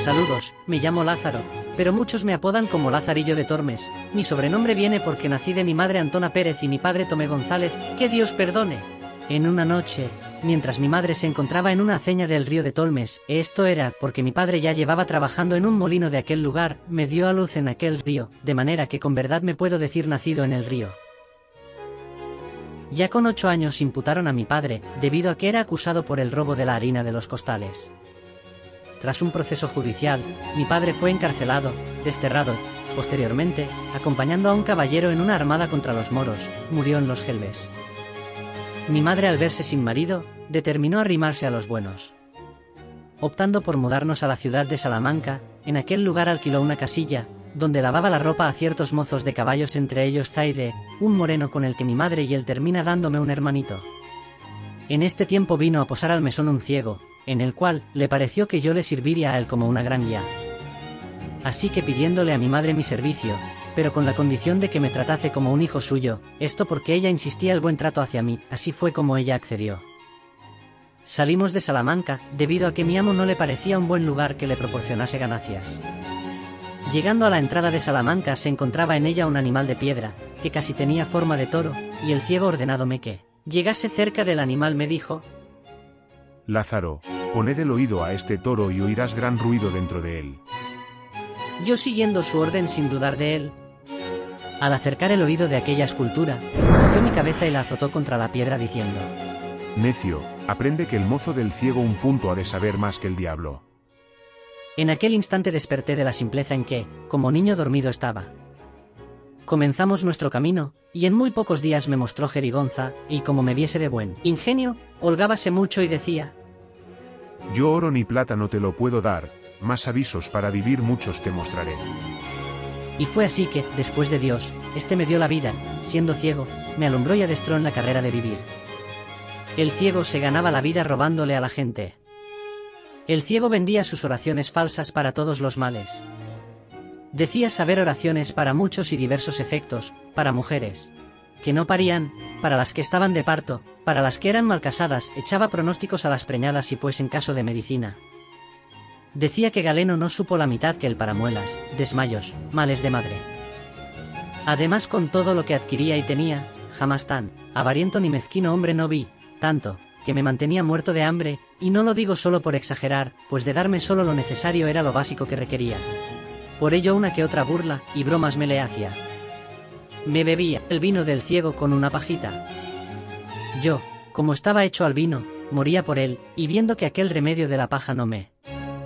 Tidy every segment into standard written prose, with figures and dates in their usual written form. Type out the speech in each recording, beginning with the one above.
Saludos, me llamo Lázaro, pero muchos me apodan como Lazarillo de Tormes. Mi sobrenombre viene porque nací de mi madre Antona Pérez y mi padre Tomé González, que Dios perdone. En una noche, mientras mi madre se encontraba en una aceña del río de Tolmes, esto era porque mi padre ya llevaba trabajando en un molino de aquel lugar, me dio a luz en aquel río, de manera que con verdad me puedo decir nacido en el río. Ya con 8 años imputaron a mi padre, debido a que era acusado por el robo de la harina de los costales. Tras un proceso judicial, mi padre fue encarcelado, desterrado. Posteriormente, acompañando a un caballero en una armada contra los moros, murió en los Gelbes. Mi madre, al verse sin marido, determinó arrimarse a los buenos. Optando por mudarnos a la ciudad de Salamanca, en aquel lugar alquiló una casilla, donde lavaba la ropa a ciertos mozos de caballos, entre ellos Zaire, un moreno con el que mi madre y él termina dándome un hermanito. En este tiempo vino a posar al mesón un ciego, en el cual le pareció que yo le serviría a él como una gran guía. Así que pidiéndole a mi madre mi servicio, pero con la condición de que me tratase como un hijo suyo, esto porque ella insistía el buen trato hacia mí, así fue como ella accedió. Salimos de Salamanca, debido a que mi amo no le parecía un buen lugar que le proporcionase ganancias. Llegando a la entrada de Salamanca se encontraba en ella un animal de piedra, que casi tenía forma de toro, y el ciego ordenádome que llegase cerca del animal me dijo: Lázaro, poned el oído a este toro y oirás gran ruido dentro de él. Yo, siguiendo su orden sin dudar de él, al acercar el oído de aquella escultura, cogió mi cabeza y la azotó contra la piedra diciendo: Necio, aprende que el mozo del ciego un punto ha de saber más que el diablo. En aquel instante desperté de la simpleza en que, como niño dormido estaba. Comenzamos nuestro camino, y en muy pocos días me mostró jerigonza, y como me viese de buen ingenio, holgábase mucho y decía: Yo oro ni plata no te lo puedo dar, más avisos para vivir muchos te mostraré. Y fue así que, después de Dios, este me dio la vida, siendo ciego, me alumbró y adestró en la carrera de vivir. El ciego se ganaba la vida robándole a la gente. El ciego vendía sus oraciones falsas para todos los males. Decía saber oraciones para muchos y diversos efectos, para mujeres que no parían, para las que estaban de parto, para las que eran mal casadas, echaba pronósticos a las preñadas y pues en caso de medicina. Decía que Galeno no supo la mitad que él para muelas, desmayos, males de madre. Además, con todo lo que adquiría y tenía, jamás tan avariento ni mezquino hombre no vi, tanto que me mantenía muerto de hambre, y no lo digo solo por exagerar, pues de darme solo lo necesario era lo básico que requería. Por ello una que otra burla y bromas me le hacía. Me bebía el vino del ciego con una pajita. Yo, como estaba hecho al vino, moría por él, y viendo que aquel remedio de la paja no me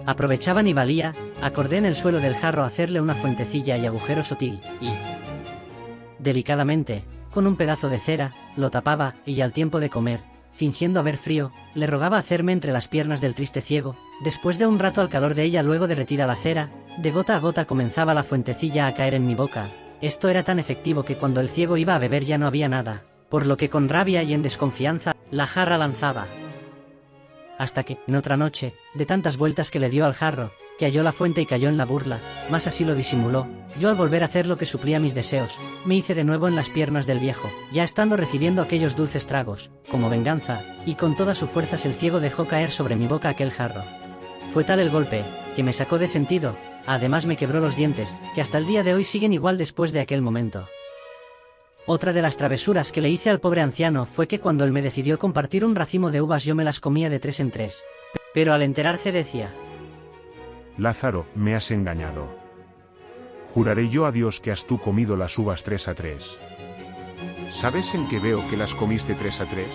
aprovechaba ni valía, acordé en el suelo del jarro hacerle una fuentecilla y agujero sutil, y delicadamente, con un pedazo de cera, lo tapaba, y al tiempo de comer, fingiendo haber frío, le rogaba hacerme entre las piernas del triste ciego. Después de un rato, al calor de ella luego derretida la cera, de gota a gota comenzaba la fuentecilla a caer en mi boca. Esto era tan efectivo que cuando el ciego iba a beber ya no había nada, por lo que con rabia y en desconfianza, la jarra lanzaba. Hasta que, en otra noche, de tantas vueltas que le dio al jarro, que halló la fuente y cayó en la burla, más así lo disimuló. Yo, al volver a hacer lo que suplía mis deseos, me hice de nuevo en las piernas del viejo, ya estando recibiendo aquellos dulces tragos, como venganza, y con todas sus fuerzas el ciego dejó caer sobre mi boca aquel jarro. Fue tal el golpe, que me sacó de sentido, además me quebró los dientes, que hasta el día de hoy siguen igual después de aquel momento. Otra de las travesuras que le hice al pobre anciano fue que cuando él me decidió compartir un racimo de uvas yo me las comía de 3 en 3. Pero al enterarse decía: Lázaro, me has engañado. Juraré yo a Dios que has tú comido las uvas 3 a 3. ¿Sabes en qué veo que las comiste 3 a 3?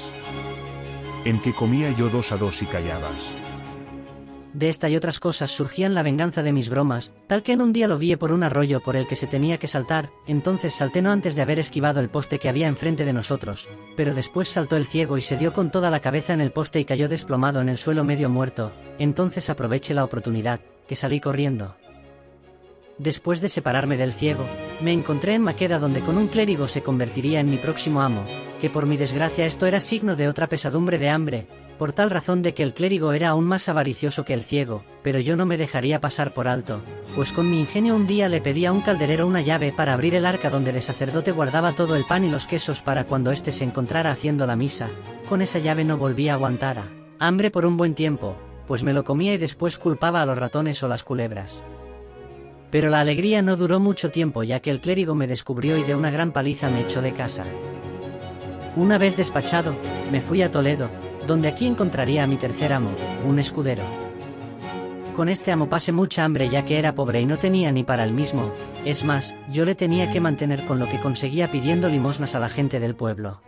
En que comía yo 2 a 2 y callabas. De esta y otras cosas surgían la venganza de mis bromas, tal que en un día lo guié por un arroyo por el que se tenía que saltar. Entonces salté no antes de haber esquivado el poste que había enfrente de nosotros, pero después saltó el ciego y se dio con toda la cabeza en el poste y cayó desplomado en el suelo medio muerto. Entonces aproveché la oportunidad, que salí corriendo. Después de separarme del ciego, me encontré en Maqueda, donde con un clérigo se convertiría en mi próximo amo, que por mi desgracia esto era signo de otra pesadumbre de hambre, por tal razón de que el clérigo era aún más avaricioso que el ciego, pero yo no me dejaría pasar por alto, pues con mi ingenio un día le pedí a un calderero una llave para abrir el arca donde el sacerdote guardaba todo el pan y los quesos para cuando éste se encontrara haciendo la misa. Con esa llave no volví a aguantar hambre por un buen tiempo, pues me lo comía y después culpaba a los ratones o las culebras. Pero la alegría no duró mucho tiempo, ya que el clérigo me descubrió y de una gran paliza me echó de casa. Una vez despachado, me fui a Toledo, donde aquí encontraría a mi tercer amo, un escudero. Con este amo pasé mucha hambre, ya que era pobre y no tenía ni para él mismo. Es más, yo le tenía que mantener con lo que conseguía pidiendo limosnas a la gente del pueblo.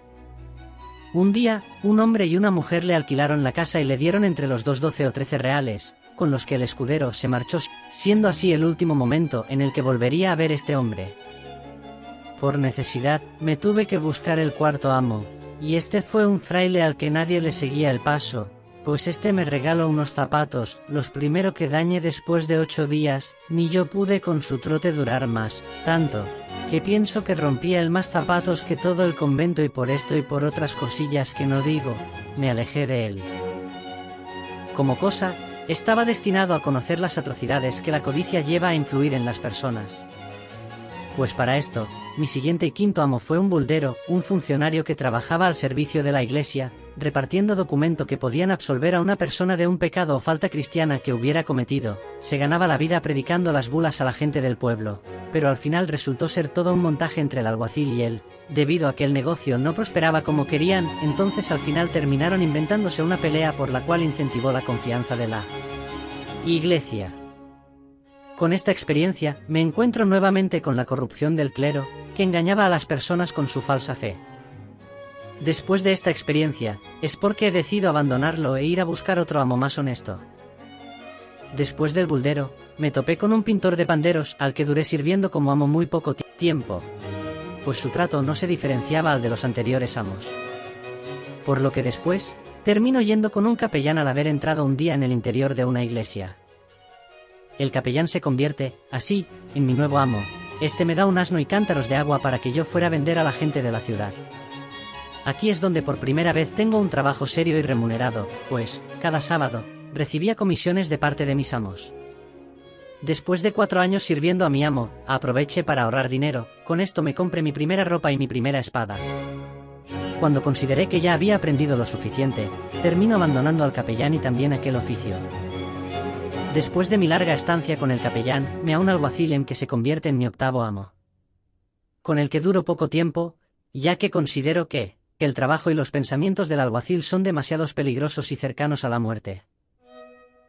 Un día, un hombre y una mujer le alquilaron la casa y le dieron entre los dos 12 o 13 reales, con los que el escudero se marchó, siendo así el último momento en el que volvería a ver este hombre. Por necesidad, me tuve que buscar el cuarto amo, y este fue un fraile al que nadie le seguía el paso, pues este me regaló unos zapatos, los primero que dañé después de 8 días, ni yo pude con su trote durar más, tanto, que pienso que rompía el más zapatos que todo el convento, y por esto y por otras cosillas que no digo, me alejé de él. Como cosa, estaba destinado a conocer las atrocidades que la codicia lleva a influir en las personas. Pues para esto, mi siguiente y quinto amo fue un buldero, un funcionario que trabajaba al servicio de la iglesia, repartiendo documento que podían absolver a una persona de un pecado o falta cristiana que hubiera cometido. Se ganaba la vida predicando las bulas a la gente del pueblo, pero al final resultó ser todo un montaje entre el alguacil y él, debido a que el negocio no prosperaba como querían. Entonces al final terminaron inventándose una pelea por la cual incentivó la confianza de la iglesia. Con esta experiencia, me encuentro nuevamente con la corrupción del clero, que engañaba a las personas con su falsa fe. Después de esta experiencia, es porque he decidido abandonarlo e ir a buscar otro amo más honesto. Después del buldero, me topé con un pintor de panderos al que duré sirviendo como amo muy poco tiempo, pues su trato no se diferenciaba al de los anteriores amos. Por lo que después, termino yendo con un capellán al haber entrado un día en el interior de una iglesia. El capellán se convierte, así, en mi nuevo amo. Este me da un asno y cántaros de agua para que yo fuera a vender a la gente de la ciudad. Aquí es donde por primera vez tengo un trabajo serio y remunerado, pues, cada sábado, recibía comisiones de parte de mis amos. Después de 4 años sirviendo a mi amo, aproveché para ahorrar dinero. Con esto me compré mi primera ropa y mi primera espada. Cuando consideré que ya había aprendido lo suficiente, termino abandonando al capellán y también aquel oficio. Después de mi larga estancia con el capellán, me a un alguacil en que se convierte en mi octavo amo, con el que duro poco tiempo, ya que considero que el trabajo y los pensamientos del alguacil son demasiados peligrosos y cercanos a la muerte.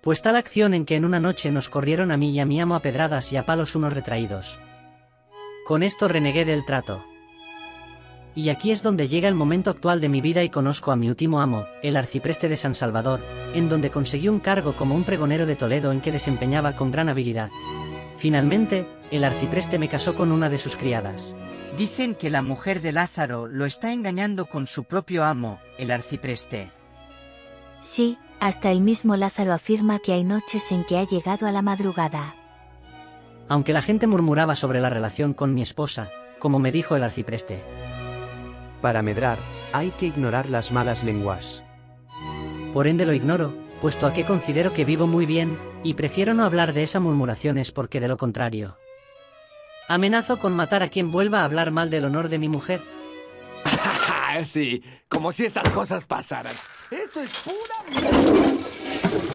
Pues tal acción en que en una noche nos corrieron a mí y a mi amo a pedradas y a palos unos retraídos. Con esto renegué del trato. Y aquí es donde llega el momento actual de mi vida y conozco a mi último amo, el arcipreste de San Salvador, en donde conseguí un cargo como un pregonero de Toledo en que desempeñaba con gran habilidad. Finalmente, el arcipreste me casó con una de sus criadas. Dicen que la mujer de Lázaro lo está engañando con su propio amo, el arcipreste. Sí, hasta el mismo Lázaro afirma que hay noches en que ha llegado a la madrugada. Aunque la gente murmuraba sobre la relación con mi esposa, como me dijo el arcipreste. Para medrar, hay que ignorar las malas lenguas. Por ende lo ignoro, puesto a que considero que vivo muy bien, y prefiero no hablar de esas murmuraciones porque de lo contrario amenazo con matar a quien vuelva a hablar mal del honor de mi mujer. Sí, como si estas cosas pasaran. Esto es pura mierda.